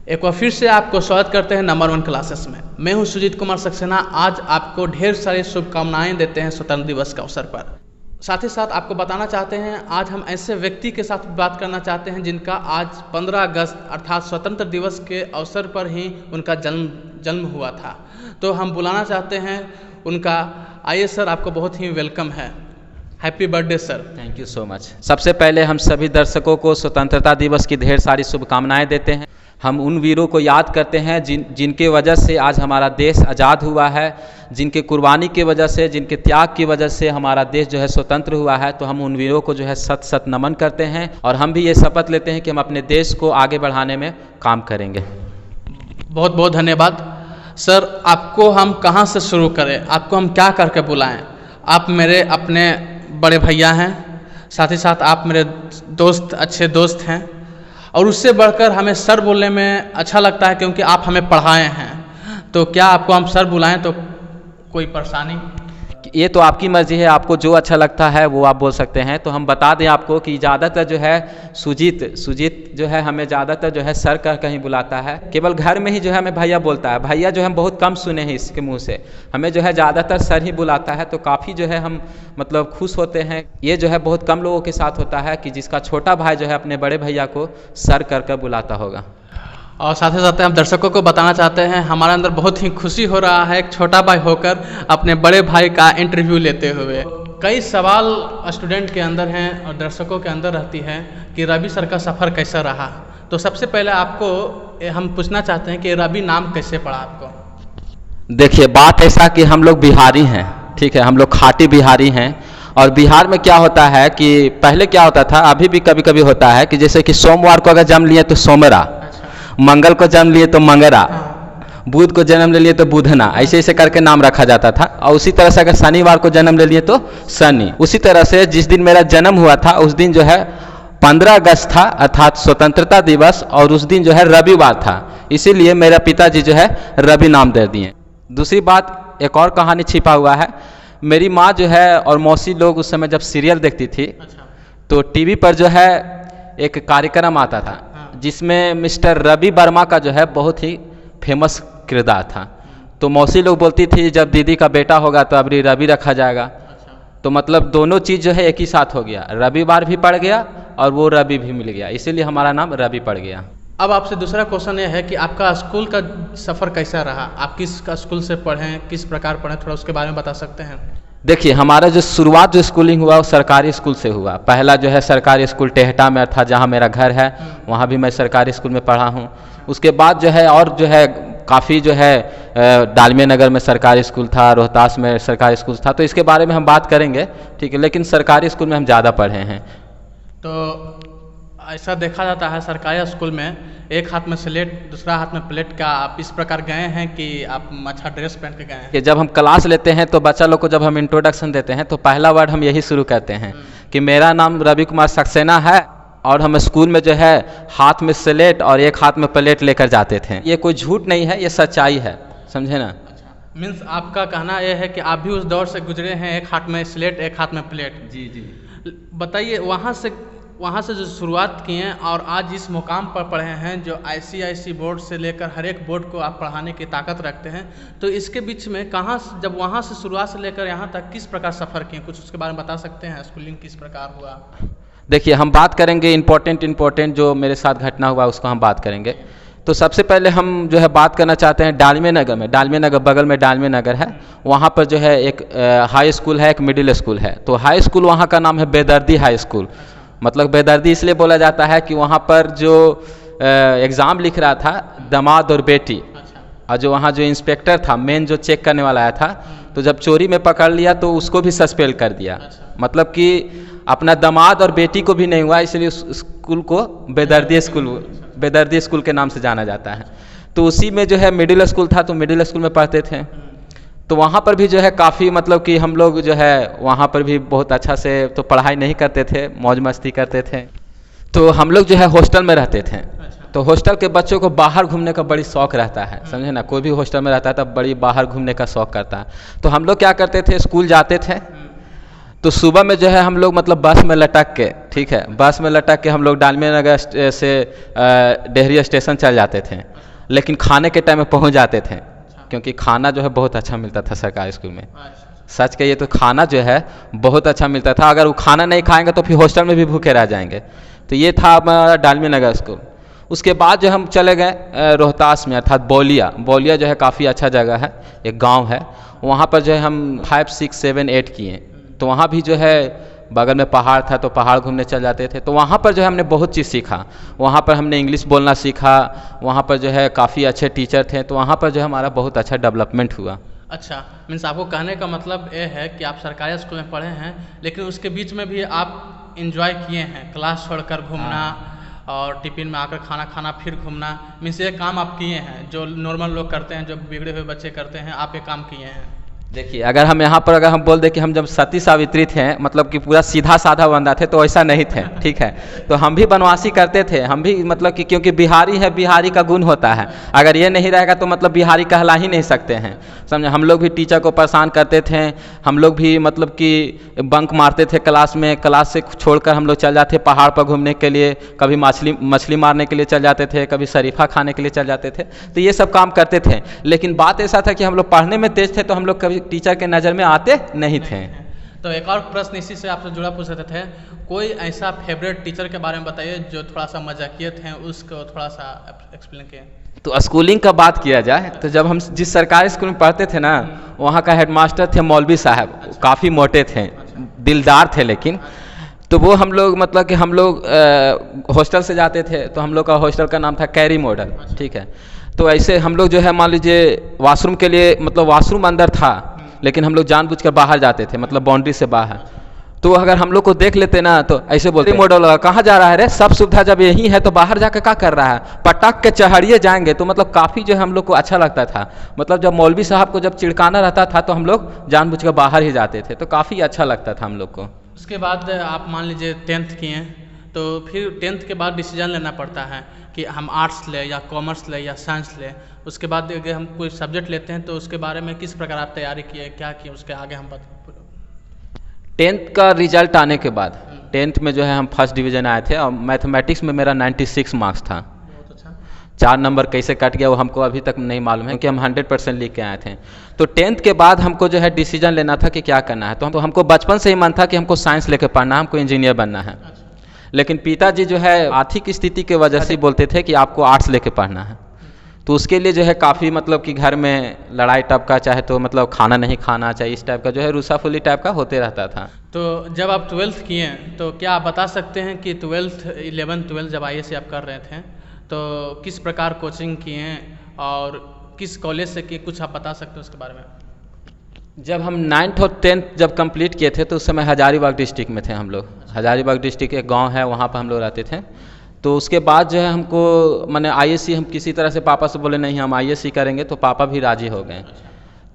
एक बार फिर से आपको स्वागत करते हैं नंबर 1 क्लासेस में। मैं हूं सुजीत कुमार सक्सेना। आज आपको ढेर सारी शुभकामनाएं देते हैं स्वतंत्रता दिवस के अवसर पर। साथ ही साथ आपको बताना चाहते हैं आज हम ऐसे व्यक्ति के साथ बात करना चाहते हैं जिनका आज 15 अगस्त अर्थात स्वतंत्रता दिवस के अवसर पर ही उनका जन्म हुआ था। तो हम बुलाना चाहते हैं उनका। आइए सर, आपको बहुत ही वेलकम है। Happy birthday sir. Thank you so much. सबसे पहले हम सभी दर्शकों को स्वतंत्रता दिवस की ढेर सारी शुभकामनाएं देते हैं। हम उन वीरों को याद करते हैं जिनके वजह से आज हमारा देश आज़ाद हुआ है, जिनके कुर्बानी की वजह से, जिनके त्याग की वजह से हमारा देश जो है स्वतंत्र हुआ है। तो हम उन वीरों को जो है सत नमन करते हैं और हम भी ये शपथ लेते हैं कि हम अपने देश को आगे बढ़ाने में काम करेंगे। बहुत बहुत धन्यवाद सर। आपको हम कहाँ से शुरू करें, आपको हम क्या करके बुलाएं? आप मेरे अपने बड़े भैया हैं, साथ ही साथ आप मेरे दोस्त, अच्छे दोस्त हैं और उससे बढ़कर हमें सर बोलने में अच्छा लगता है क्योंकि आप हमें पढ़ाए हैं। तो क्या आपको हम सर बुलाएं तो कोई परेशानी? ये तो आपकी मर्जी है, आपको जो अच्छा लगता है वो आप बोल सकते हैं। तो हम बता दें आपको कि ज़्यादातर जो है सुजीत जो है हमें ज़्यादातर जो है सर कह कहीं बुलाता है। केवल घर में ही जो है हमें भैया बोलता है। भैया जो है हम बहुत कम सुने हैं इसके मुंह से, हमें जो है ज़्यादातर सर ही बुलाता है। तो काफ़ी जो है हम मतलब खुश होते हैं। ये जो है बहुत कम लोगों के साथ होता है कि जिसका छोटा भाई जो है अपने बड़े भैया को सर कर बुलाता होगा। और साथ ही साथ हम दर्शकों को बताना चाहते हैं हमारे अंदर बहुत ही खुशी हो रहा है एक छोटा भाई होकर अपने बड़े भाई का इंटरव्यू लेते हुए। कई सवाल स्टूडेंट के अंदर हैं और दर्शकों के अंदर रहती है कि रवि सर का सफ़र कैसा रहा। तो सबसे पहले आपको हम पूछना चाहते हैं कि रवि नाम कैसे पड़ा आपको? देखिए, बात ऐसा कि हम लोग बिहारी हैं, ठीक है, हम लोग खाटी बिहारी हैं। और बिहार में क्या होता है कि पहले क्या होता था, अभी भी कभी कभी होता है कि जैसे कि सोमवार को अगर जन्म लिए तो सोमरा, मंगल को जन्म लिए तो मंगरा, बुध को जन्म ले लिए तो बुधना, ऐसे ऐसे करके नाम रखा जाता था। और उसी तरह से अगर शनिवार को जन्म ले लिए तो शनि। उसी तरह से जिस दिन मेरा जन्म हुआ था उस दिन जो है 15 अगस्त था अर्थात स्वतंत्रता दिवस, और उस दिन जो है रविवार था, इसीलिए मेरा पिताजी जो है रवि नाम दे दिए। दूसरी बात, एक और कहानी छिपा हुआ है। मेरी माँ जो है और मौसी लोग उस समय जब सीरियल देखती थी तो टीवी पर जो है एक कार्यक्रम आता था जिसमें मिस्टर रवि वर्मा का जो है बहुत ही फेमस किरदार था। तो मौसी लोग बोलती थी जब दीदी का बेटा होगा तो अबरी रवि रखा जाएगा। तो मतलब दोनों चीज़ जो है एक ही साथ हो गया, रविवार भी पड़ गया और वो रवि भी मिल गया, इसीलिए हमारा नाम रवि पड़ गया। अब आपसे दूसरा क्वेश्चन ये है कि आपका स्कूल का सफ़र कैसा रहा? आप किस स्कूल से पढ़ें, किस प्रकार पढ़ें, थोड़ा उसके बारे में बता सकते हैं? देखिए, हमारा जो शुरुआत जो स्कूलिंग हुआ वो सरकारी स्कूल से हुआ। पहला जो है सरकारी स्कूल टेहटा में था, जहाँ मेरा घर है, वहाँ भी मैं सरकारी स्कूल में पढ़ा हूँ। उसके बाद जो है और जो है काफ़ी जो है डालमिया नगर में सरकारी स्कूल था, रोहतास में सरकारी स्कूल था। तो इसके बारे में हम बात करेंगे, ठीक है, लेकिन सरकारी स्कूल में हम ज़्यादा पढ़े हैं। तो ऐसा देखा जाता है सरकारी स्कूल में एक हाथ में स्लेट दूसरा हाथ में प्लेट का। आप इस प्रकार गए हैं कि आप अच्छा ड्रेस पहन के गए हैं? कि जब हम क्लास लेते हैं तो बच्चा लोग को जब हम इंट्रोडक्शन देते हैं तो पहला वर्ड हम यही शुरू करते हैं कि मेरा नाम रवि कुमार सक्सेना है, और हम स्कूल में जो है हाथ में स्लेट और एक हाथ में प्लेट लेकर जाते थे। ये कोई झूठ नहीं है, ये सच्चाई है, समझे ना? अच्छा, मीन्स आपका कहना यह है कि आप भी उस दौर से गुजरे हैं, एक हाथ में स्लेट एक हाथ में प्लेट। जी जी। बताइए, वहाँ से जो शुरुआत किए और आज इस मुकाम पर पढ़े हैं जो ICIC बोर्ड से लेकर हर एक बोर्ड को आप पढ़ाने की ताकत रखते हैं, तो इसके बीच में कहाँ जब वहाँ से शुरुआत से लेकर यहाँ तक किस प्रकार सफ़र किए, कुछ उसके बारे में बता सकते हैं? स्कूलिंग किस प्रकार हुआ? देखिए, हम बात करेंगे इम्पोर्टेंट जो मेरे साथ घटना हुआ उसको हम बात करेंगे। तो सबसे पहले हम जो है बात करना चाहते हैं डालमिया नगर में। डालमिया नगर बगल में डालमिया नगर है, वहाँ पर जो है एक हाई स्कूल है, एक मिडिल स्कूल है। तो हाई स्कूल वहाँ का नाम है बेदर्दी हाई स्कूल। मतलब बेदर्दी इसलिए बोला जाता है कि वहाँ पर जो एग्ज़ाम लिख रहा था दामाद और बेटी, और जो वहाँ जो इंस्पेक्टर था मेन जो चेक करने वाला आया था, तो जब चोरी में पकड़ लिया तो उसको भी सस्पेंड कर दिया। मतलब कि अपना दामाद और बेटी को भी नहीं हुआ, इसलिए उस स्कूल को बेदर्दी स्कूल के नाम से जाना जाता है। तो उसी में जो है मिडिल स्कूल था, तो मिडिल स्कूल में पढ़ते थे। तो वहाँ पर भी जो है काफ़ी मतलब कि हम लोग जो है वहाँ पर भी बहुत अच्छा से तो पढ़ाई नहीं करते थे, मौज मस्ती करते थे। तो हम लोग जो है हॉस्टल में रहते थे। तो हॉस्टल के बच्चों को बाहर घूमने का बड़ी शौक़ रहता है, समझे ना? कोई भी हॉस्टल में रहता है तब बड़ी बाहर घूमने का शौक़ करता है। तो हम लोग क्या करते थे, स्कूल जाते थे तो सुबह में जो है हम लोग मतलब बस में लटक के, ठीक है, बस में लटक के हम लोग डालमिया नगर से डेहरी स्टेशन चल जाते थे, लेकिन खाने के टाइम में पहुंच जाते थे, क्योंकि खाना जो है बहुत अच्छा मिलता था सरकारी स्कूल में। सच कहिए तो खाना जो है बहुत अच्छा मिलता था, अगर वो खाना नहीं खाएंगे तो फिर हॉस्टल में भी भूखे रह जाएंगे। तो ये था हमारा डालमिया नगर स्कूल। उसके बाद जो हम चले गए रोहतास में, अर्थात बौलिया। बौलिया जो है काफ़ी अच्छा जगह है, एक गांव है, वहाँ पर जो है हम 5, 6, 7, 8 किए। तो वहाँ भी जो है बगल में पहाड़ था, तो पहाड़ घूमने चल जाते थे। तो वहाँ पर जो है हमने बहुत चीज़ सीखा। वहाँ पर हमने इंग्लिश बोलना सीखा, वहाँ पर जो है काफ़ी अच्छे टीचर थे, तो वहाँ पर जो है हमारा बहुत अच्छा डेवलपमेंट हुआ। अच्छा, मीन्स आपको कहने का मतलब ये है कि आप सरकारी स्कूल में पढ़े हैं, लेकिन उसके बीच में भी आप इंजॉय किए हैं, क्लास छोड़कर घूमना और टिफिन में आकर खाना खाना फिर घूमना। मीन्स ये काम आप किए हैं जो नॉर्मल लोग करते हैं, जो बिगड़े हुए बच्चे करते हैं, आप ये काम किए हैं। देखिए, अगर हम यहाँ पर अगर हम बोल दें कि हम जब सती सावित्री थे, मतलब कि पूरा सीधा साधा बंदा थे, तो ऐसा नहीं थे, ठीक है। तो हम भी बनवासी करते थे, हम भी मतलब कि क्योंकि बिहारी है, बिहारी का गुण होता है, अगर ये नहीं रहेगा तो मतलब बिहारी कहला ही नहीं सकते हैं, समझे। हम लोग भी टीचर को परेशान करते थे, हम लोग भी मतलब कि बंक मारते थे क्लास में, क्लास से छोड़कर हम लोग चल जाते पहाड़ पर घूमने के लिए, कभी मछली मारने के लिए चल जाते थे, कभी शरीफा खाने के लिए चल जाते थे। तो ये सब काम करते थे, लेकिन बात ऐसा था कि हम लोग पढ़ने में तेज थे, तो हम लोग कभी टीचर के नज़र में आते नहीं थे। तो एक और प्रश्न इसी से आपसे जुड़ा पूछ रहे थे, कोई ऐसा फेवरेट टीचर के बारे में बताइए जो थोड़ा सा मजाकिया थे, उसको थोड़ा सा एक्सप्लेन किए। तो स्कूलिंग का बात किया जाए तो जब हम जिस सरकारी स्कूल में पढ़ते थे ना, वहाँ का हेडमास्टर थे मौलवी साहब, काफ़ी मोटे थे, दिलदार थे, लेकिन तो वो हम लोग मतलब कि हम लोग हॉस्टल से जाते थे, तो हम लोग का हॉस्टल का नाम था कैरी मॉडल, ठीक है। तो ऐसे हम लोग जो है मान लीजिए वॉशरूम के लिए, मतलब वॉशरूम अंदर था, लेकिन हम लोग जानबूझकर बाहर जाते थे, मतलब बाउंड्री से बाहर। तो अगर हम लोग को देख लेते ना, तो ऐसे बोलते मॉडल कहाँ जा रहा है रे, सब सुविधा जब यही है तो बाहर जाकर क्या कर रहा है, पटाख के चढ़िए जाएंगे। तो मतलब काफ़ी जो है हम लोग को अच्छा लगता था, मतलब जब मौलवी साहब को जब चिढ़काना रहता था तो हम लोग जानबूझकर बाहर ही जाते थे, तो काफ़ी अच्छा लगता था हम लोग को। उसके बाद आप मान लीजिए 10th किए, तो फिर 10th के बाद डिसीजन लेना पड़ता है कि हम आर्ट्स ले या कॉमर्स ले या साइंस ले। उसके बाद अगर हम कोई सब्जेक्ट लेते हैं तो उसके बारे में किस प्रकार आप तैयारी किए, क्या किए, उसके आगे हम 10th का रिजल्ट आने के बाद 10th में जो है हम फर्स्ट डिवीज़न आए थे, और मैथमेटिक्स में मेरा 96 मार्क्स था। बहुत अच्छा। 4 नंबर कैसे कट गया वो हमको अभी तक नहीं मालूम है, क्योंकि हम 100% लिख के आए थे। तो 10th के बाद हमको जो है डिसीजन लेना था कि क्या करना है। तो हमको बचपन से ही मन था कि हमको साइंस लेके पढ़ना है, हमको इंजीनियर बनना है। लेकिन पिताजी जो है आर्थिक स्थिति की वजह से बोलते थे कि आपको आर्ट्स लेके पढ़ना है। तो उसके लिए जो है काफ़ी मतलब कि घर में लड़ाई टाइप का, चाहे तो मतलब खाना नहीं खाना चाहिए, इस टाइप का जो है रूसाफुली टाइप का होते रहता था। तो जब आप 12th किए तो क्या आप बता सकते हैं कि 12th 11th 12th जब IAC आप कर रहे थे तो किस प्रकार कोचिंग किए और किस कॉलेज से किए, कुछ आप बता सकते हैं उसके बारे में। जब हम 9th और 10th जब कंप्लीट किए थे तो उस समय हजारीबाग डिस्ट्रिक्ट में थे हम लोग। हजारीबाग डिस्ट्रिक्ट एक गांव है, वहाँ पर हम लोग रहते थे। तो उसके बाद जो है हमको मैंने IAC हम किसी तरह से पापा से बोले नहीं हम IAC करेंगे, तो पापा भी राजी हो गए।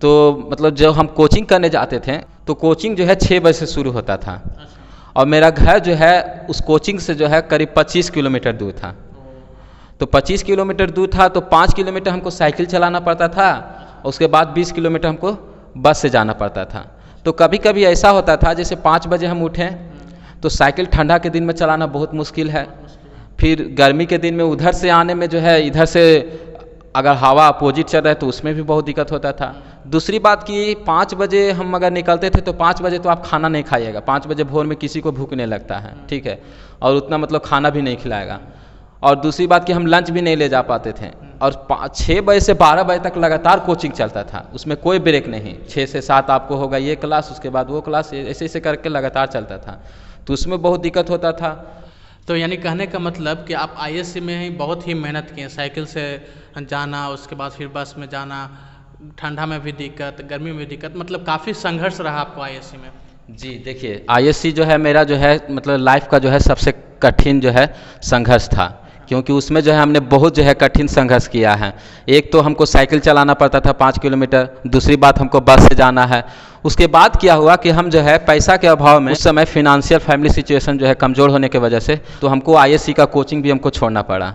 तो मतलब जब हम कोचिंग करने जाते थे तो कोचिंग जो है 6 बजे से शुरू होता था, और मेरा घर जो है उस कोचिंग से जो है करीब 25 किलोमीटर दूर था। तो 25 किलोमीटर दूर था तो 5 किलोमीटर हमको साइकिल चलाना पड़ता था, उसके बाद 20 किलोमीटर हमको बस से जाना पड़ता था। तो कभी कभी ऐसा होता था जैसे 5 बजे हम उठें तो साइकिल ठंडा के दिन में चलाना बहुत मुश्किल है, फिर गर्मी के दिन में उधर से आने में जो है इधर से अगर हवा अपोजिट चल रहा है तो उसमें भी बहुत दिक्कत होता था। दूसरी बात कि 5 बजे हम अगर निकलते थे तो 5 बजे तो आप खाना नहीं खाइएगा, 5 बजे भोर में किसी को भूख नहीं लगता है, ठीक है, और उतना मतलब खाना भी नहीं खिलाएगा। और दूसरी बात कि हम लंच भी नहीं ले जा पाते थे, और 6 बजे से 12 बजे तक लगातार कोचिंग चलता था, उसमें कोई ब्रेक नहीं। 6 से 7 आपको होगा ये क्लास, उसके बाद वो क्लास, ऐसे ऐसे करके लगातार चलता था, तो उसमें बहुत दिक्कत होता था। तो यानी कहने का मतलब कि आप IAC में ही बहुत ही मेहनत किए, साइकिल से जाना, उसके बाद फिर बस में जाना, ठंडा में भी दिक्कत, गर्मी में भी दिक्कत, मतलब काफ़ी संघर्ष रहा आपको IAC में। जी देखिए, IAC जो है मेरा जो है मतलब लाइफ का जो है सबसे कठिन जो है संघर्ष था, क्योंकि उसमें जो है हमने बहुत जो है कठिन संघर्ष किया है। एक तो हमको साइकिल चलाना पड़ता था 5 किलोमीटर, दूसरी बात हमको बस से जाना है। उसके बाद क्या हुआ कि हम जो है पैसा के अभाव में उस समय फिनेंशियल फैमिली सिचुएशन जो है कमज़ोर होने की वजह से तो हमको IAC का कोचिंग भी हमको छोड़ना पड़ा।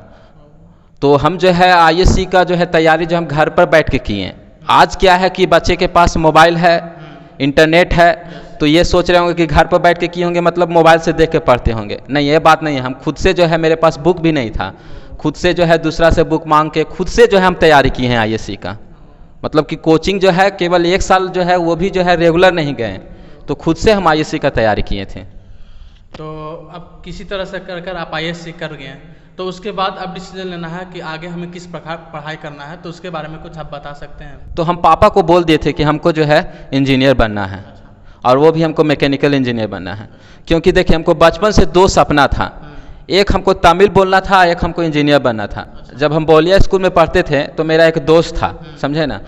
तो हम जो है IAC का जो है तैयारी जो हम घर पर बैठ के किए। आज क्या है कि बच्चे के पास मोबाइल है, इंटरनेट है, तो ये सोच रहे होंगे कि घर पर बैठ के किए होंगे, मतलब मोबाइल से देख के पढ़ते होंगे। नहीं, ये बात नहीं है। हम खुद से जो है, मेरे पास बुक भी नहीं था, खुद से जो है दूसरा से बुक मांग के खुद से जो है हम तैयारी किए हैं आईएससी का। मतलब कि कोचिंग जो है केवल 1 साल जो है वो भी जो है रेगुलर नहीं गए, तो खुद से हम आईएससी का तैयारी किए थे। तो अब किसी तरह से कर कर आप आईएससी कर गए हैं, तो उसके बाद अब डिसीजन लेना है कि आगे हमें किस प्रकार पढ़ाई करना है, तो उसके बारे में कुछ आप बता सकते हैं? तो हम पापा को बोल दिए थे कि हमको जो है इंजीनियर बनना है, और वो भी हमको मैकेनिकल इंजीनियर बनना है। क्योंकि देखिए, हमको बचपन से 2 सपना था, एक हमको तमिल बोलना था, एक हमको इंजीनियर बनना था। जब हम बोलिया स्कूल में पढ़ते थे तो मेरा एक दोस्त था, समझे ना,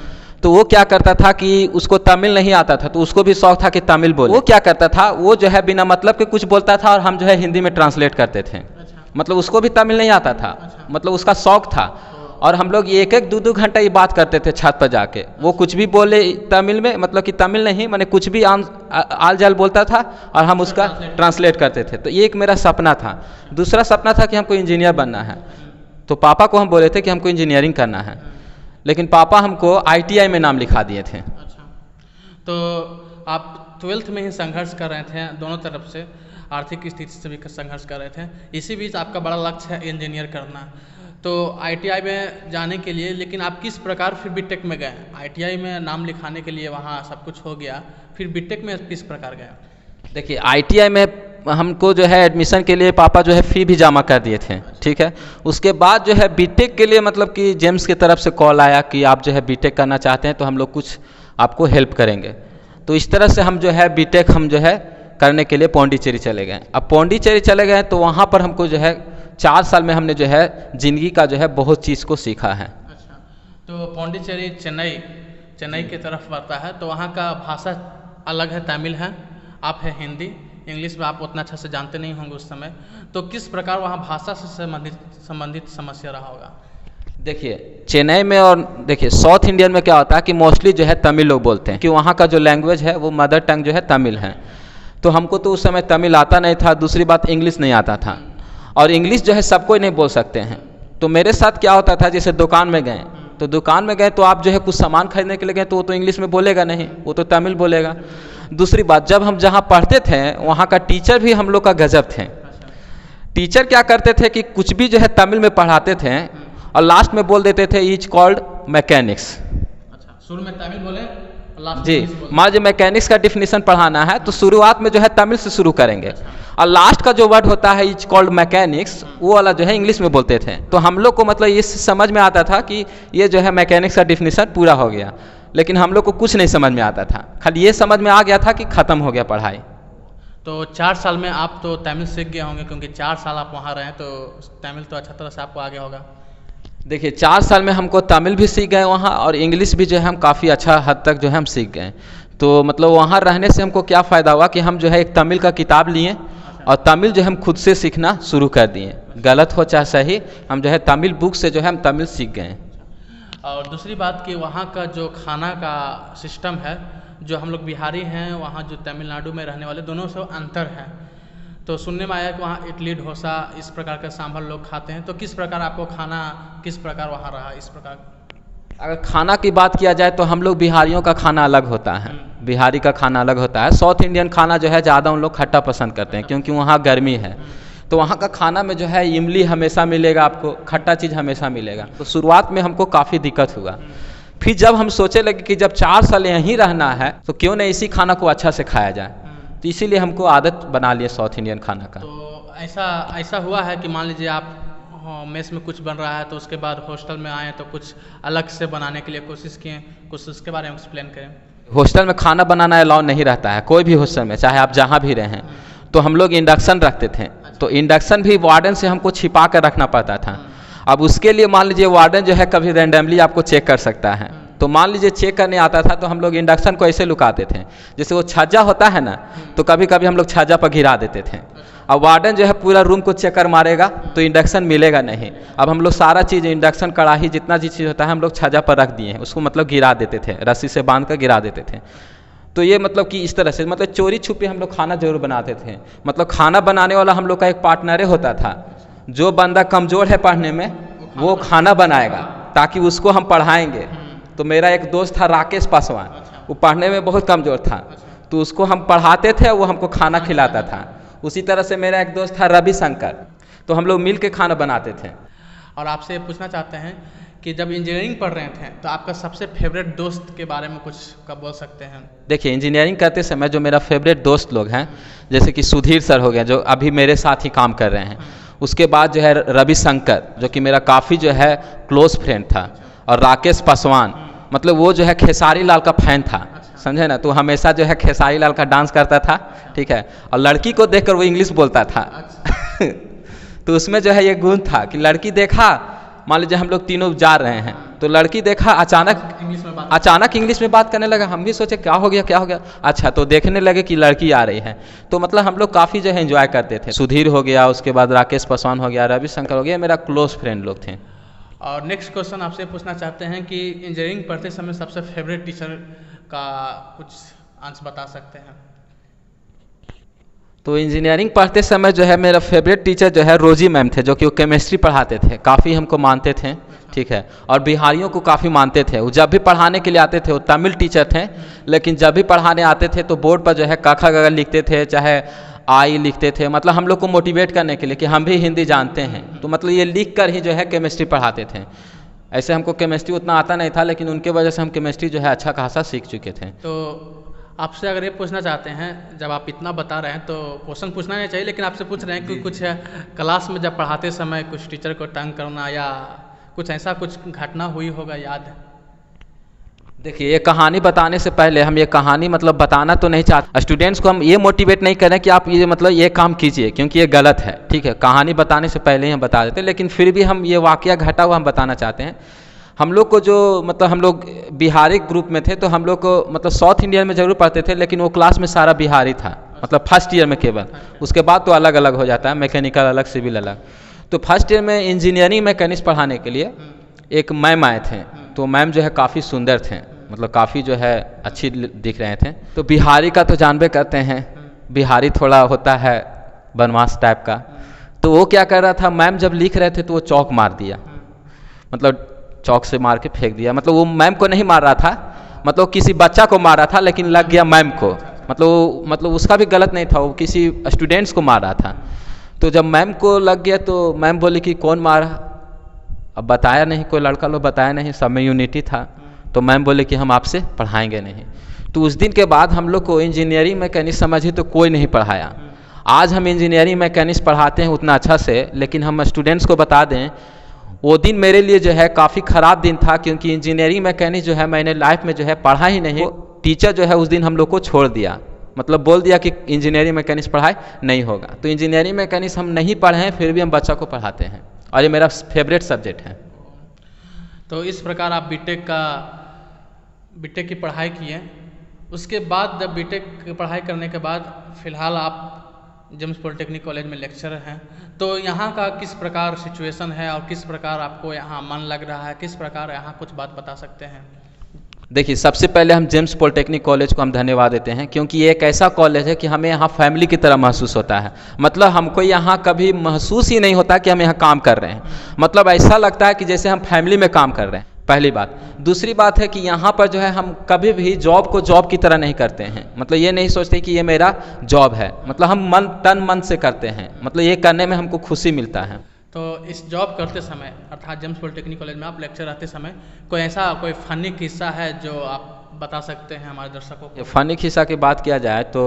तो वो क्या करता था कि उसको तमिल नहीं आता था, तो उसको भी शौक था कि तमिल बोले। वो क्या करता था, वो जो है बिना मतलब के कुछ बोलता था और हम जो है हिंदी में ट्रांसलेट करते थे। मतलब उसको भी तमिल नहीं आता था, मतलब उसका शौक था, और हम लोग 1-1, 2-2 घंटा ये बात करते थे छत पर जाके। वो कुछ भी बोले तमिल में, मतलब कि तमिल नहीं, मैंने कुछ भी आल जाल बोलता था और हम उसका ट्रांसलेट करते थे। तो ये एक मेरा सपना था। दूसरा सपना था कि हमको इंजीनियर बनना है, तो पापा को हम बोले थे कि हमको इंजीनियरिंग करना है, लेकिन पापा हमको आईटीआई में नाम लिखा दिए थे। अच्छा, तो आप 12th में ही संघर्ष कर रहे थे, दोनों तरफ से आर्थिक स्थिति से भी संघर्ष कर रहे थे, इसी बीच आपका बड़ा लक्ष्य है इंजीनियर करना। तो आईटीआई में जाने के लिए, लेकिन आप किस प्रकार फिर बीटेक में गए? आईटीआई में नाम लिखाने के लिए वहाँ सब कुछ हो गया, फिर बीटेक में किस प्रकार गए? देखिए, आईटीआई में हमको जो है एडमिशन के लिए पापा जो है फ़ी भी जमा कर दिए थे, ठीक है। उसके बाद जो है बीटेक के लिए, मतलब कि जेम्स की तरफ से कॉल आया कि आप जो है बीटेक करना चाहते हैं तो हम लोग कुछ आपको हेल्प करेंगे। तो इस तरह से हम जो है बीटेक हम जो है करने के लिए पौंडीचेरी चले गए। अब पौंडीचेरी चले गए तो वहाँ पर हमको जो है 4 साल में हमने जो है ज़िंदगी का जो है बहुत चीज़ को सीखा है। अच्छा, तो पौंडीचेरी चेन्नई की तरफ पड़ता है, तो वहाँ का भाषा अलग है, तमिल है, आप है हिंदी, इंग्लिश में आप उतना अच्छा से जानते नहीं होंगे उस समय, तो किस प्रकार वहाँ भाषा से संबंधित समस्या रहा होगा? देखिए, चेन्नई में और देखिए साउथ इंडियन में क्या होता है कि मोस्टली जो है तमिल लोग बोलते हैं, कि वहाँ का जो लैंग्वेज है वो मदर टंग जो है तमिल है। तो हमको तो उस समय तमिल आता नहीं था, दूसरी बात इंग्लिश नहीं आता था, और इंग्लिश जो है सब कोई नहीं बोल सकते हैं। तो मेरे साथ क्या होता था, जैसे दुकान में गए, तो दुकान में गए तो आप जो है कुछ सामान खरीदने के लिए गए तो वो तो इंग्लिश में बोलेगा नहीं, वो तो तमिल बोलेगा। दूसरी बात, जब हम जहाँ पढ़ते थे वहाँ का टीचर भी हम लोग का गजब थे। टीचर क्या करते थे कि कुछ भी जो है तमिल में पढ़ाते थे और लास्ट में बोल देते थे इज कॉल्ड मैकेनिक्स। अच्छा, शुरू में तमिल बोले, जी, मान जो मैकेनिक्स का डिफिनीशन पढ़ाना है तो शुरुआत में जो है तमिल से शुरू करेंगे, और लास्ट का जो वर्ड होता है इज कॉल्ड मैकेनिक्स, वो वाला जो है इंग्लिश में बोलते थे। तो हम लोग को मतलब ये समझ में आता था कि ये जो है मैकेनिक्स का डिफिनीशन पूरा हो गया, लेकिन हम लोग को कुछ नहीं समझ में आता था, खाली ये समझ में आ गया था कि ख़त्म हो गया पढ़ाई। तो 4 साल में आप तो तमिल सीख गए होंगे, क्योंकि 4 साल आप वहाँ रहे, तो तमिल तो अच्छा तरह से आपको आ गया होगा। देखिए, 4 साल में हमको तमिल भी सीख गए वहाँ, और इंग्लिश भी जो है हम काफ़ी अच्छा हद तक जो है हम सीख गए। तो मतलब वहाँ रहने से हमको क्या फ़ायदा हुआ कि हम जो है एक तमिल का किताब लिए और तमिल जो है हम खुद से सीखना शुरू कर दिए, गलत हो चाहे सही, हम जो है तमिल बुक से जो है हम तमिल सीख गए। और दूसरी बात कि वहाँ का जो खाना का सिस्टम है, जो हम लोग बिहारी हैं, वहाँ जो तमिलनाडु में रहने वाले, दोनों से अंतर है। तो सुनने में आया कि वहाँ इडली डोसा इस प्रकार का सांभर लोग खाते हैं, तो किस प्रकार आपको खाना किस प्रकार वहाँ रहा? इस प्रकार अगर खाना की बात किया जाए तो हम लोग बिहारियों का खाना अलग होता है, बिहारी का खाना अलग होता है। साउथ इंडियन खाना जो है ज़्यादा उन लोग खट्टा पसंद करते हैं, क्योंकि वहाँ गर्मी है। तो वहाँ का खाना में जो है इमली हमेशा मिलेगा आपको, खट्टा चीज़ हमेशा मिलेगा। तो शुरुआत में हमको काफ़ी दिक्कत हुआ, फिर जब हम सोचे लगे कि जब 4 साल यहीं रहना है तो क्यों नहीं इसी खाना को अच्छा से खाया जाए, तो इसीलिए हमको आदत बना लिया साउथ इंडियन खाना का। तो ऐसा हुआ है कि मान लीजिए आप मेस में कुछ बन रहा है, तो उसके बाद हॉस्टल में आए तो कुछ अलग से बनाने के लिए कोशिश किए, कुछ उसके बारे में एक्सप्लेन करें। हॉस्टल में खाना बनाना अलाउ नहीं रहता है, कोई भी हॉस्टल में, चाहे आप जहाँ भी रहें। तो हम लोग इंडक्शन रखते थे, तो इंडक्शन भी वार्डन से हमको छिपा कर रखना पड़ता था। अब उसके लिए मान लीजिए वार्डन जो है कभी रैंडमली आपको चेक कर सकता है, तो मान लीजिए चेक करने आता था तो हम लोग इंडक्शन को ऐसे लुकाते थे, जैसे वो छज्जा होता है ना, तो कभी कभी हम लोग छज्जा पर गिरा देते थे। अब वार्डन जो है पूरा रूम को चेक कर मारेगा तो इंडक्शन मिलेगा नहीं। अब हम लोग सारा चीज़, इंडक्शन कढ़ाई जितना चीज़ होता है हम लोग छज्जा पर रख दिए हैं, उसको मतलब गिरा देते थे, रस्सी से बांध कर गिरा देते थे। तो ये मतलब कि इस तरह से मतलब चोरी छुपे हम लोग खाना जरूर बनाते थे। मतलब खाना बनाने वाला हम लोग का एक पार्टनर होता था, जो बंदा कमज़ोर है पढ़ने में वो खाना बनाएगा ताकि उसको हम पढ़ाएंगे। तो मेरा एक दोस्त था राकेश पासवान, वो पढ़ने में बहुत कमज़ोर था, तो उसको हम पढ़ाते थे, वो हमको खाना खिलाता था। उसी तरह से मेरा एक दोस्त था रवि शंकर, तो हम लोग मिल के खाना बनाते थे। और आपसे ये पूछना चाहते हैं कि जब इंजीनियरिंग पढ़ रहे थे तो आपका सबसे फेवरेट दोस्त के बारे में कुछ कब बोल सकते हैं? देखिए, इंजीनियरिंग करते समय जो मेरा फेवरेट दोस्त लोग हैं, जैसे कि सुधीर सर हो गया जो अभी मेरे साथ ही काम कर रहे हैं, उसके बाद जो है रवि शंकर जो कि मेरा काफ़ी जो है क्लोज फ्रेंड था, और राकेश पासवान, मतलब वो जो है खेसारी लाल का फैन था, समझे ना, तो हमेशा जो है खेसारी लाल का डांस करता था, ठीक है, और लड़की को देखकर वो इंग्लिश बोलता था। तो उसमें जो है ये गुण था कि लड़की देखा, मान लीजिए हम लोग तीनों जा रहे हैं, तो लड़की देखा अचानक इंग्लिश में बात करने लगा। हम भी सोचे क्या हो गया, अच्छा, तो देखने लगे कि लड़की आ रही है। तो मतलब हम लोग काफ़ी जो है एंजॉय करते थे। सुधीर हो गया, उसके बाद राकेश पासवान हो गया, रवि शंकर हो गया, मेरा क्लोज फ्रेंड लोग थे। और नेक्स्ट क्वेश्चन आपसे पूछना चाहते हैं कि इंजीनियरिंग पढ़ते समय सबसे फेवरेट टीचर का कुछ आंसर बता सकते हैं? तो इंजीनियरिंग पढ़ते समय जो है मेरा फेवरेट टीचर जो है रोजी मैम थे, जो कि वो केमिस्ट्री पढ़ाते थे, काफ़ी हमको मानते थे, ठीक है, और बिहारियों को काफ़ी मानते थे। वो जब भी पढ़ाने के लिए आते थे, वो तमिल टीचर थे, लेकिन जब भी पढ़ाने आते थे तो बोर्ड पर जो है काखा गगा लिखते थे, चाहे आई लिखते थे, मतलब हम लोग को मोटिवेट करने के लिए कि हम भी हिंदी जानते हैं, तो मतलब ये लिख कर ही जो है केमिस्ट्री पढ़ाते थे। ऐसे हमको केमिस्ट्री उतना आता नहीं था, लेकिन उनके वजह से हम केमिस्ट्री जो है अच्छा खासा सीख चुके थे। तो आपसे अगर ये पूछना चाहते हैं, जब आप इतना बता रहे हैं तो क्वेश्चन पूछना नहीं चाहिए, लेकिन आपसे पूछ रहे हैं कि कुछ क्लास में जब पढ़ाते समय कुछ टीचर को तंग करना या कुछ ऐसा कुछ घटना हुई होगा याद? देखिए, ये कहानी बताने से पहले हम ये कहानी मतलब बताना तो नहीं चाहते, स्टूडेंट्स को हम ये मोटिवेट नहीं करें कि आप ये मतलब ये काम कीजिए, क्योंकि ये गलत है, ठीक है, कहानी बताने से पहले ही हम बता देते हैं, लेकिन फिर भी हम ये वाकया घटा हुआ हम बताना चाहते हैं। हम लोग को जो मतलब हम लोग बिहारी ग्रुप में थे, तो हम लोग को मतलब साउथ इंडियन में जरूर पढ़ते थे, लेकिन वो क्लास में सारा बिहारी था, मतलब फर्स्ट ईयर में केवल, उसके बाद तो अलग अलग हो जाता है, मैकेनिकल अलग, सिविल अलग। तो फर्स्ट ईयर में इंजीनियरिंग मैकेनिक्स पढ़ाने के लिए एक मैम आए थे, तो मैम जो है काफ़ी सुंदर थे, मतलब काफ़ी जो है अच्छी दिख रहे थे। तो बिहारी का तो जानबे करते हैं, बिहारी थोड़ा होता है बनवास टाइप का, तो वो क्या कर रहा था, मैम जब लिख रहे थे तो वो चौक मार दिया, मतलब चौक से मार के फेंक दिया, मतलब वो मैम को नहीं मार रहा था, मतलब किसी बच्चा को मार रहा था, लेकिन लग गया मैम को, मतलब उसका भी गलत नहीं था, वो किसी स्टूडेंट्स को मार रहा था। तो जब मैम को लग गया तो मैम बोली कि कौन मारा, अब बताया नहीं, कोई लड़का लोग बताया नहीं, सब में यूनिटी था, तो मैम बोले कि हम आपसे पढ़ाएंगे नहीं। तो उस दिन के बाद हम लोग को इंजीनियरिंग मैकेनिक्स समझे तो कोई नहीं पढ़ाया। आज हम इंजीनियरिंग मैकेनिक्स पढ़ाते हैं उतना अच्छा से, लेकिन हम स्टूडेंट्स को बता दें, वो दिन मेरे लिए जो है काफ़ी ख़राब दिन था, क्योंकि इंजीनियरिंग मैकेनिक्स जो है मैंने लाइफ में जो है पढ़ा ही नहीं। टीचर जो है उस दिन हम लोग को छोड़ दिया, मतलब बोल दिया कि इंजीनियरिंग मैकेनिक्स पढ़ाई नहीं होगा। तो इंजीनियरिंग मैकेनिक्स हम नहीं पढ़े हैं, फिर भी हम बच्चा को पढ़ाते हैं, और ये मेरा फेवरेट सब्जेक्ट है। तो इस प्रकार आप बीटेक की पढ़ाई किए, उसके बाद जब बीटेक की पढ़ाई करने के बाद फ़िलहाल आप जेम्स पॉलिटेक्निक कॉलेज में लेक्चरर हैं, तो यहाँ का किस प्रकार सिचुएशन है और किस प्रकार आपको यहाँ मन लग रहा है, किस प्रकार यहाँ कुछ बात बता सकते हैं? देखिए, सबसे पहले हम जेम्स पॉलिटेक्निक कॉलेज को हम धन्यवाद देते हैं, क्योंकि ये एक ऐसा कॉलेज है कि हमें यहाँ फैमिली की तरह महसूस होता है। मतलब हमको यहाँ कभी महसूस ही नहीं होता कि हम यहाँ काम कर रहे हैं, मतलब ऐसा लगता है कि जैसे हम फैमिली में काम कर रहे हैं, पहली बात। दूसरी बात है कि यहाँ पर जो है हम कभी भी जॉब को जॉब की तरह नहीं करते हैं, मतलब ये नहीं सोचते कि ये मेरा जॉब है, मतलब हम तन मन से करते हैं, मतलब ये करने में हमको खुशी मिलता है। तो इस जॉब करते समय अर्थात जेम्स पॉलिटेक्निक कॉलेज में आप लेक्चर रहते समय कोई फनी किस्सा है जो आप बता सकते हैं हमारे दर्शकों को? फनी किस्सा की बात किया जाए तो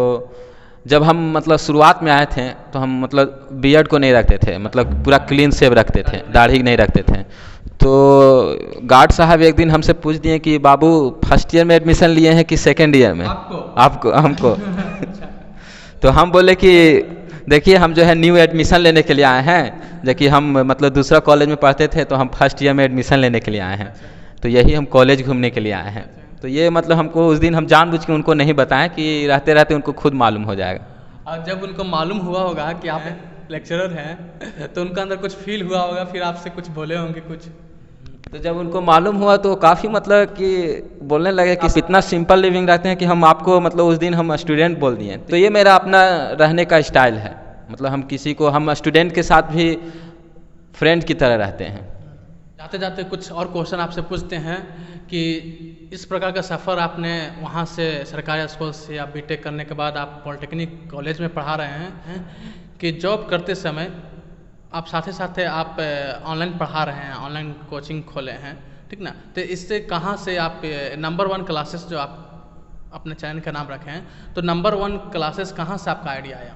जब हम मतलब शुरुआत में आए थे तो हम मतलब बियर्ड को नहीं रखते थे, मतलब पूरा क्लीन शेव रखते थे, दाढ़ी नहीं रखते थे। तो गार्ड साहब एक दिन हमसे पूछ दिए कि बाबू फर्स्ट ईयर में एडमिशन लिए हैं कि सेकेंड ईयर में? आपको हमको तो हम बोले कि देखिए हम जो है न्यू एडमिशन लेने के लिए आए हैं, जबकि हम मतलब दूसरा कॉलेज में पढ़ते थे, तो हम फर्स्ट ईयर में एडमिशन लेने के लिए आए हैं, तो यही हम कॉलेज घूमने के लिए आए हैं। तो ये मतलब हमको उस दिन हम जानबूझ के उनको नहीं बताएं कि रहते रहते उनको खुद मालूम हो जाएगा। और जब उनको मालूम हुआ होगा कि आप लेक्चरर हैं तो उनका अंदर कुछ फील हुआ होगा, फिर आपसे कुछ बोले होंगे कुछ? तो जब उनको मालूम हुआ तो काफ़ी मतलब कि बोलने लगे कि इतना सिंपल लिविंग रहते हैं कि हम आपको मतलब उस दिन हम स्टूडेंट बोल दिए। तो ये मेरा अपना रहने का स्टाइल है, मतलब हम स्टूडेंट के साथ भी फ्रेंड की तरह रहते हैं। जाते जाते कुछ और क्वेश्चन आपसे पूछते हैं कि इस प्रकार का सफ़र आपने वहाँ से सरकारी स्कूल से आप बीटेक करने के बाद आप पॉलिटेक्निक कॉलेज में पढ़ा रहे हैं कि जॉब करते समय आप साथ ही साथ आप ऑनलाइन पढ़ा रहे हैं, ऑनलाइन कोचिंग खोले हैं, ठीक ना। तो इससे कहाँ से आप नंबर 1 क्लासेस जो आप अपने चैनल का नाम रखे हैं, तो नंबर 1 क्लासेस कहाँ से आपका आइडिया आया?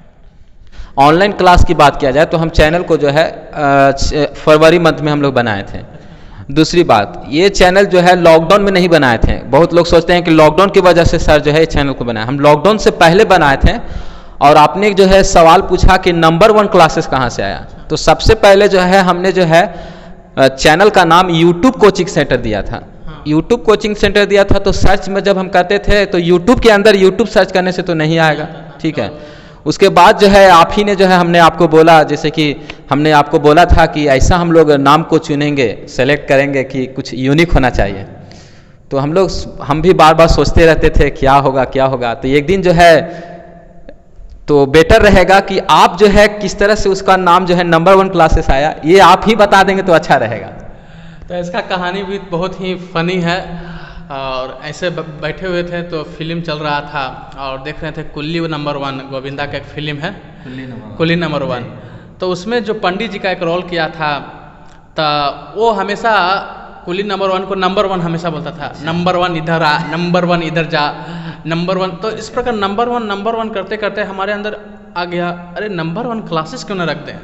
ऑनलाइन क्लास की बात किया जाए तो हम चैनल को जो है फरवरी मंथ में हम लोग बनाए थे। दूसरी बात, ये चैनल जो है लॉकडाउन में नहीं बनाए थे। बहुत लोग सोचते हैं कि लॉकडाउन की वजह से सर जो है चैनल को बनाया। हम लॉकडाउन से पहले बनाए थे। और आपने जो है सवाल पूछा कि नंबर 1 क्लासेस कहाँ से आया, तो सबसे पहले जो है हमने जो है चैनल का नाम यूट्यूब कोचिंग सेंटर दिया था। यूट्यूब कोचिंग सेंटर दिया था तो सर्च में जब हम करते थे तो यूट्यूब के अंदर यूट्यूब सर्च करने से तो नहीं आएगा, ठीक है। उसके बाद जो है आप ही ने जो है हमने आपको बोला, जैसे कि हमने आपको बोला था कि ऐसा हम लोग नाम को चुनेंगे, सेलेक्ट करेंगे कि कुछ यूनिक होना चाहिए। तो हम भी बार बार सोचते रहते थे क्या होगा क्या होगा। तो एक दिन जो है तो बेटर रहेगा कि आप जो है किस तरह से उसका नाम जो है नंबर 1 क्लासेस आया, ये आप ही बता देंगे तो अच्छा रहेगा। तो इसका कहानी भी बहुत ही फनी है। और ऐसे बैठे हुए थे तो फिल्म चल रहा था और देख रहे थे कुल्ली नंबर 1, गोविंदा का एक फिल्म है कुल्ली नंबर 1। तो उसमें जो पंडित जी का एक रोल किया था, तो वो हमेशा कुल्ली नंबर 1 को नंबर 1 हमेशा बोलता था, नंबर 1 इधर आ, नंबर 1 इधर जा, नंबर 1। तो इस प्रकार नंबर 1 करते करते हमारे अंदर आ गया, अरे नंबर 1 क्लासेस क्यों ना रख दें।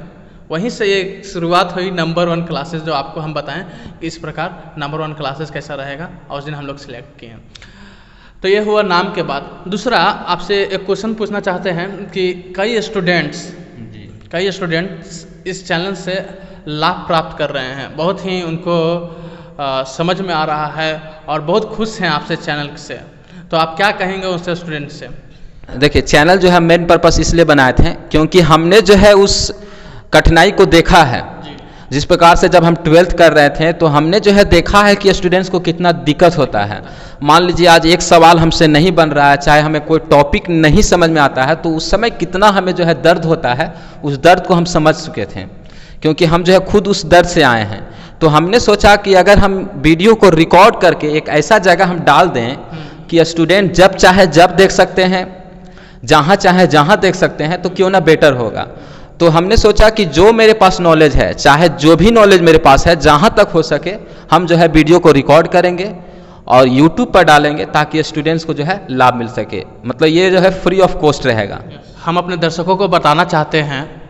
वहीं से ये शुरुआत हुई नंबर 1 क्लासेस, जो आपको हम बताएं कि इस प्रकार नंबर 1 क्लासेस कैसा रहेगा, और उस दिन हम लोग सिलेक्ट किए। तो ये हुआ नाम के बाद। दूसरा, आपसे एक क्वेश्चन पूछना चाहते हैं कि कई स्टूडेंट्स इस चैनल से लाभ प्राप्त कर रहे हैं, बहुत ही उनको समझ में आ रहा है और बहुत खुश हैं आपसे चैनल से। तो आप क्या कहेंगे उससे स्टूडेंट से? देखिए, चैनल जो है मेन पर्पस इसलिए बनाए थे क्योंकि हमने जो है उस कठिनाई को देखा है। जिस प्रकार से जब हम 12th कर रहे थे तो हमने जो है देखा है कि स्टूडेंट्स को कितना दिक्कत होता है। मान लीजिए आज एक सवाल हमसे नहीं बन रहा है, चाहे हमें कोई टॉपिक नहीं समझ में आता है, तो उस समय कितना हमें जो है दर्द होता है, उस दर्द को हम समझ चुके थे क्योंकि हम जो है खुद उस दर्द से आए हैं। तो हमने सोचा कि अगर हम वीडियो को रिकॉर्ड करके एक ऐसा जगह हम डाल दें कि स्टूडेंट जब चाहे जब देख सकते हैं, जहाँ चाहे जहाँ देख सकते हैं, तो क्यों ना बेटर होगा। तो हमने सोचा कि जो मेरे पास नॉलेज है, चाहे जो भी नॉलेज मेरे पास है, जहाँ तक हो सके हम जो है वीडियो को रिकॉर्ड करेंगे और यूट्यूब पर डालेंगे ताकि स्टूडेंट्स को जो है लाभ मिल सके। मतलब ये जो है फ्री ऑफ कॉस्ट रहेगा। हम अपने दर्शकों को बताना चाहते हैं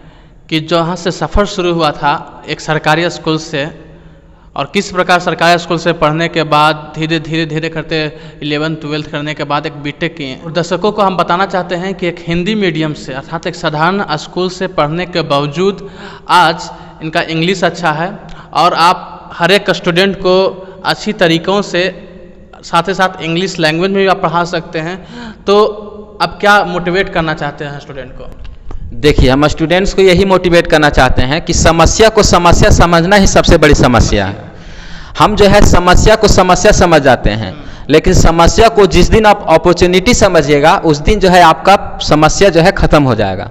कि जहाँ से सफ़र शुरू हुआ था एक सरकारी स्कूल से, और किस प्रकार सरकारी स्कूल से पढ़ने के बाद धीरे धीरे करते 11th 12th करने के बाद एक बीटेक किए। और दर्शकों को हम बताना चाहते हैं कि एक हिंदी मीडियम से अर्थात एक साधारण स्कूल से पढ़ने के बावजूद आज इनका इंग्लिश अच्छा है और आप हर एक स्टूडेंट को अच्छी तरीक़ों से साथ ही साथ इंग्लिश लैंग्वेज में भी आप पढ़ा सकते हैं। तो अब क्या मोटिवेट करना चाहते हैं स्टूडेंट को? देखिए, हम स्टूडेंट्स को यही मोटिवेट करना चाहते हैं कि समस्या को समस्या समझना ही सबसे बड़ी समस्या है। हम जो है समस्या को समस्या समझ जाते हैं, लेकिन समस्या को जिस दिन आप अपॉर्चुनिटी समझिएगा उस दिन जो है आपका समस्या जो है ख़त्म हो जाएगा।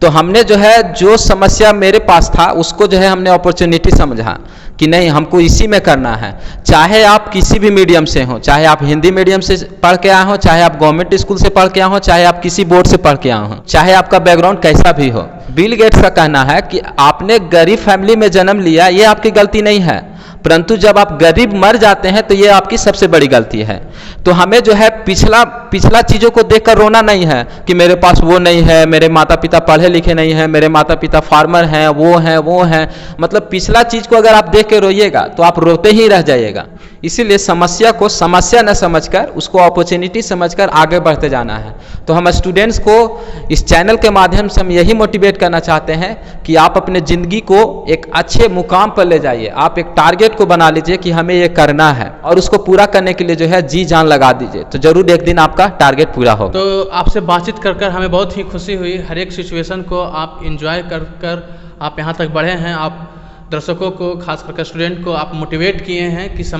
तो हमने जो है जो समस्या मेरे पास था उसको जो है हमने अपॉर्चुनिटी समझा कि नहीं, हमको इसी में करना है। चाहे आप किसी भी मीडियम से हो, चाहे आप हिंदी मीडियम से पढ़ के आए हो, चाहे आप गवर्नमेंट स्कूल से पढ़ के आए हो, चाहे आप किसी बोर्ड से पढ़ के आए हो, चाहे आपका बैकग्राउंड कैसा भी हो। बिल गेट्स का कहना है कि आपने गरीब फैमिली में जन्म लिया, ये आपकी गलती नहीं है, परंतु जब आप गरीब मर जाते हैं तो ये आपकी सबसे बड़ी गलती है। तो हमें जो है पिछला चीज़ों को देखकर रोना नहीं है कि मेरे पास वो नहीं है, मेरे माता पिता पढ़े लिखे नहीं हैं, मेरे माता पिता फार्मर हैं, वो हैं। मतलब पिछला चीज़ को अगर आप देख के रोइएगा तो आप रोते ही रह जाइएगा। इसीलिए समस्या को समस्या न समझकर उसको अपॉर्चुनिटी समझकर आगे बढ़ते जाना है। तो हम स्टूडेंट्स को इस चैनल के माध्यम से हम यही मोटिवेट करना चाहते हैं कि आप अपने ज़िंदगी को एक अच्छे मुकाम पर ले जाइए। आप एक टारगेट को बना लीजिए कि हमें ये करना है और उसको पूरा करने के लिए जो है जी जान लगा दीजिए, तो जरूर एक दिन आपका टारगेट पूरा होगा। तो आपसे बातचीत कर हमें बहुत ही खुशी हुई। हर एक सिचुएशन को आप इंजॉय कर आप यहाँ तक बढ़े हैं। आप दर्शकों को, खास करके स्टूडेंट को आप मोटिवेट किए हैं कि